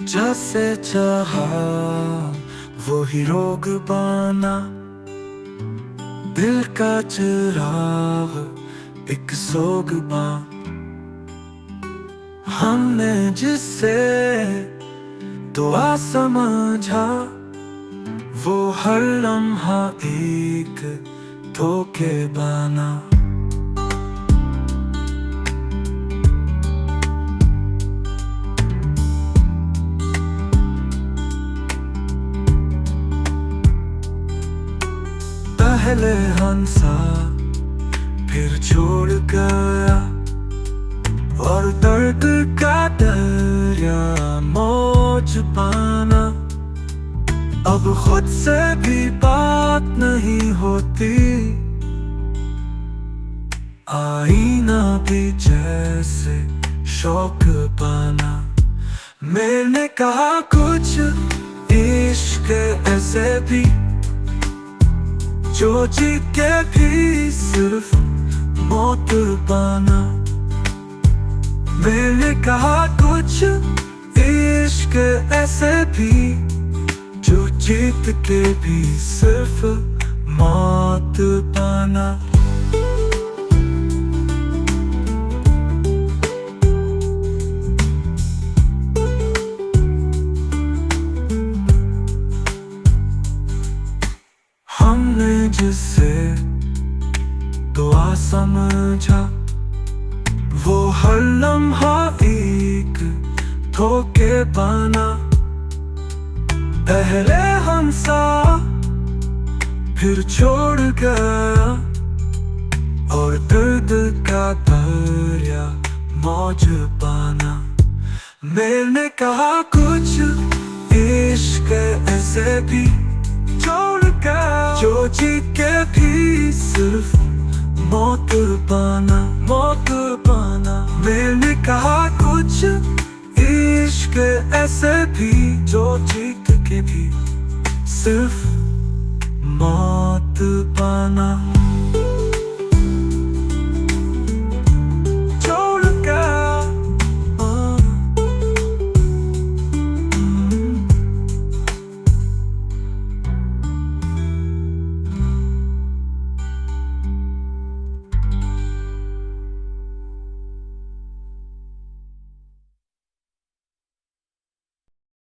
जैसे चाहा वो ही रोग बना, दिल का चिराग एक सोग बा। हमने जिससे दुआ समझा, वो हर लम्हा एक धोखे बना। पहले हंसा फिर छोड़ गया, और दर्द का दरिया मौज पाना। अब खुद से भी बात नहीं होती, आईना भी जैसे शौक पाना। मैंने कहा कुछ इश्क ऐसे भी जो जीत के भी सिर्फ मौत पाना। मैंने कहा कुछ इश्क ऐसे भी जो जीत के भी सिर्फ मौत पाना। हमने जिससे दुआ समझा, वो हर लम्हा एक धोखे बना। पहले हंसा फिर छोड़ गया, और दर्द का दरिया मौज पाना। मैंने कहा कुछ इश्क ऐसे भी छोड़ गया जो जीत के भी सिर्फ मौत पाना, मौत पाना। मैंने कहा कुछ इश्क ऐसे भी जो जीत के भी सिर्फ मौत पाना।